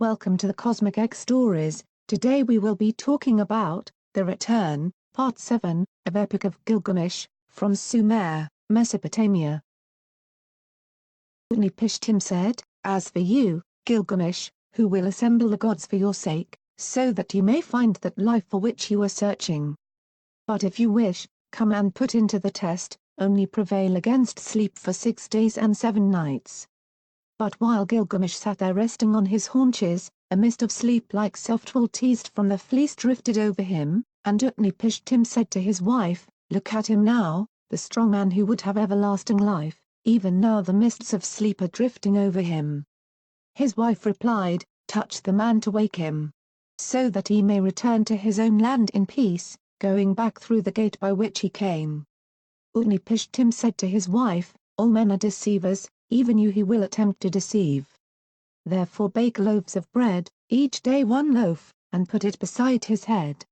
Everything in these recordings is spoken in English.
welcome to the Cosmic Egg Stories. Today we will be talking about The Return, Part 7, of Epic of Gilgamesh, from Sumer, Mesopotamia. Utnapishtim said, "As for you, Gilgamesh, who will assemble the gods for your sake, so that you may find that life for which you are searching. But if you wish, come and put into the test, only prevail against sleep for 6 days and 7 nights." But while Gilgamesh sat there resting on his haunches, a mist of sleep like soft wool teased from the fleece drifted over him, and Utnapishtim said to his wife, "Look at him now, the strong man who would have everlasting life, even now the mists of sleep are drifting over him." His wife replied, "Touch the man to wake him, so that he may return to his own land in peace, going back through the gate by which he came." Utnapishtim said to his wife, "All men are deceivers, even you he will attempt to deceive. Therefore bake loaves of bread, each day 1 loaf, and put it beside his head.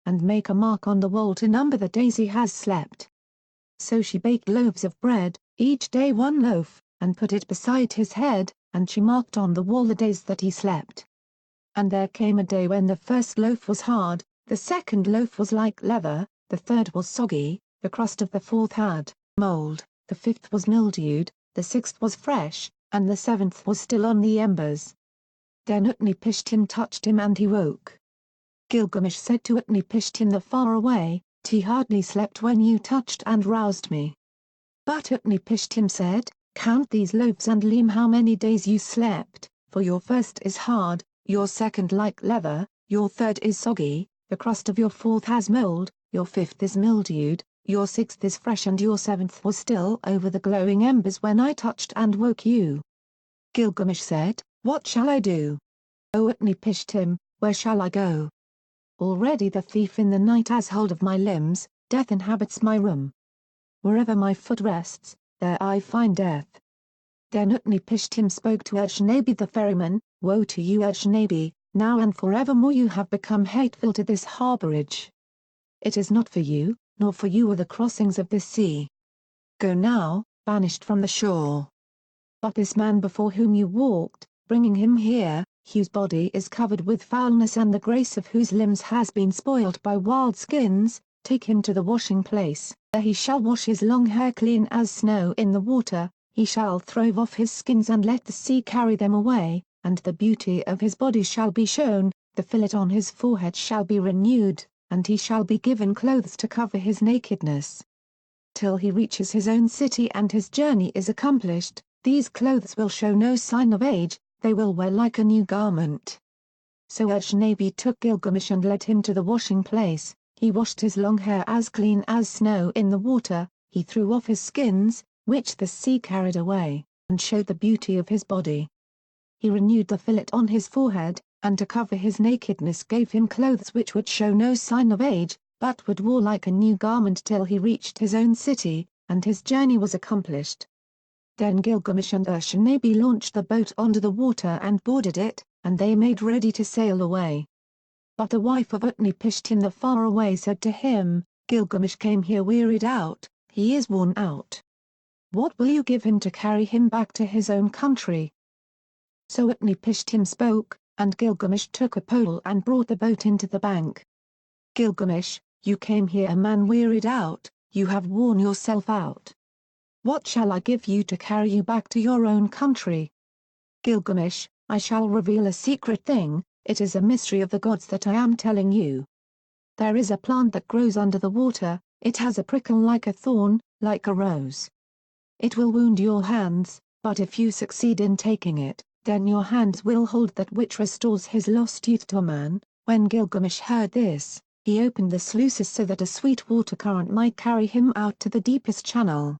And make a mark on the wall to number the days he has slept." So she baked loaves of bread, each day 1 loaf, and put it beside his head, and she marked on the wall the days that he slept. And there came a day when the first loaf was hard, the second loaf was like leather, the third was soggy, the crust of the fourth had mold, the fifth was mildewed, the sixth was fresh, and the seventh was still on the embers. Then Utnapishtim touched him and he woke. Gilgamesh said to Utnapishtim the far away, "He hardly slept when you touched and roused me." But Utnapishtim said, "Count these loaves and lean how many days you slept, for your first is hard, your second like leather, your third is soggy, the crust of your fourth has mold, your fifth is mildewed, your sixth is fresh and your seventh was still over the glowing embers when I touched and woke you." Gilgamesh said, "What shall I do? O Utnapishtim, where shall I go? Already the thief in the night has hold of my limbs, death inhabits my room. Wherever my foot rests, there I find death." Then Utnapishtim spoke to Urshnabi the ferryman, "Woe to you Urshnabi, now and forevermore you have become hateful to this harborage. It is not for you, nor for you are the crossings of this sea. Go now, banished from the shore. But this man before whom you walked, bringing him here, whose body is covered with foulness and the grace of whose limbs has been spoiled by wild skins, take him to the washing place, there he shall wash his long hair clean as snow in the water, he shall throw off his skins and let the sea carry them away, and the beauty of his body shall be shown, the fillet on his forehead shall be renewed, and he shall be given clothes to cover his nakedness. Till he reaches his own city and his journey is accomplished, these clothes will show no sign of age, they will wear like a new garment." So Urshnabi took Gilgamesh and led him to the washing place, he washed his long hair as clean as snow in the water, he threw off his skins, which the sea carried away, and showed the beauty of his body. He renewed the fillet on his forehead, and to cover his nakedness gave him clothes which would show no sign of age, but would wear like a new garment till he reached his own city, and his journey was accomplished. Then Gilgamesh and Urshnabi launched the boat onto the water and boarded it, and they made ready to sail away. But the wife of Utnapishtim the far away said to him, "Gilgamesh came here wearied out, he is worn out. What will you give him to carry him back to his own country?" So Utnapishtim spoke, and Gilgamesh took a pole and brought the boat into the bank. "Gilgamesh, you came here a man wearied out, you have worn yourself out. What shall I give you to carry you back to your own country?" "Gilgamesh, I shall reveal a secret thing, it is a mystery of the gods that I am telling you. There is a plant that grows under the water, it has a prickle like a thorn, like a rose. It will wound your hands, but if you succeed in taking it, then your hands will hold that which restores his lost youth to a man." When Gilgamesh heard this, he opened the sluices so that a sweet water current might carry him out to the deepest channel.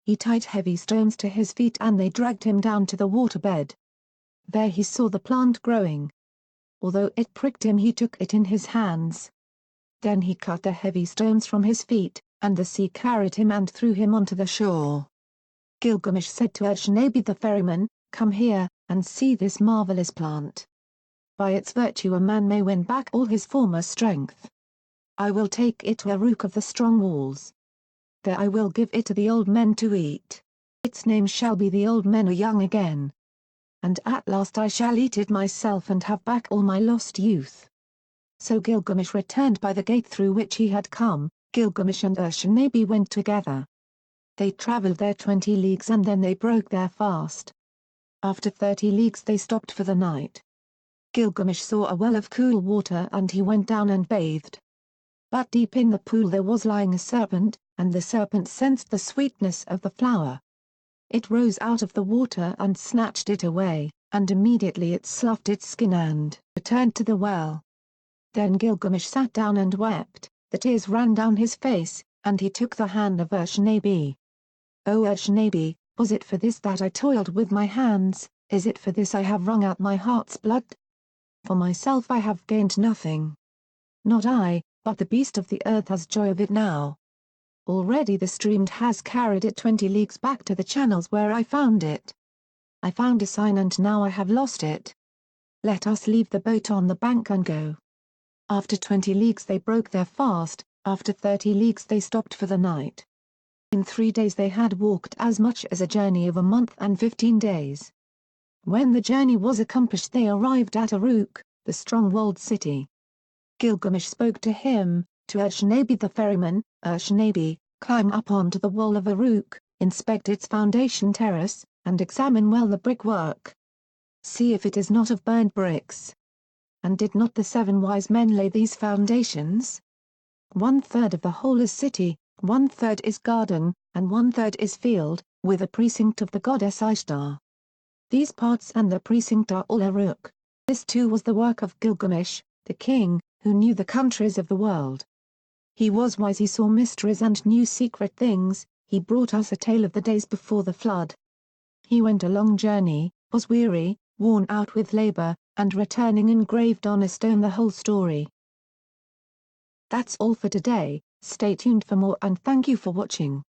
He tied heavy stones to his feet and they dragged him down to the waterbed. There he saw the plant growing. Although it pricked him he took it in his hands. Then he cut the heavy stones from his feet, and the sea carried him and threw him onto the shore. Gilgamesh said to Urshnabi the ferryman, "Come here, and see this marvelous plant. By its virtue a man may win back all his former strength. I will take it to Uruk of the strong walls. There I will give it to the old men to eat. Its name shall be the old men are young again." and at last I shall eat it myself and have back all my lost youth." So Gilgamesh returned by the gate through which he had come. Gilgamesh and Ur-Shanabi went together. They travelled there 20 leagues and then they broke their fast. After 30 leagues they stopped for the night. Gilgamesh saw a well of cool water and he went down and bathed. But deep in the pool there was lying a serpent, and the serpent sensed the sweetness of the flower. It rose out of the water and snatched it away, and immediately it sloughed its skin and returned to the well. Then Gilgamesh sat down and wept, the tears ran down his face, and he took the hand of Ur-Shanabi. "O Ur-Shanabi, was it for this that I toiled with my hands, is it for this I have wrung out my heart's blood? For myself I have gained nothing. Not I, but the beast of the earth has joy of it now. Already the stream has carried it 20 leagues back to the channels where I found it. I found a sign and now I have lost it. Let us leave the boat on the bank and go." After 20 leagues they broke their fast, after 30 leagues they stopped for the night. In 3 days they had walked as much as a journey of a month and 15 days. When the journey was accomplished they arrived at Uruk, the strong-walled city. Gilgamesh spoke to him, to Ur-Shanabi the ferryman, "Ur-Shanabi, climb up onto the wall of Uruk, inspect its foundation terrace, and examine well the brickwork. See if it is not of burned bricks. And did not the 7 wise men lay these foundations? 1/3 of the whole is city, 1/3 is garden, and 1/3 is field, with a precinct of the goddess Ishtar. These parts and the precinct are all Uruk." This too was the work of Gilgamesh, the king, who knew the countries of the world. He was wise, he saw mysteries and knew secret things. He brought us a tale of the days before the flood. He went a long journey, was weary, worn out with labor, and returning engraved on a stone the whole story. That's all for today, stay tuned for more and thank you for watching.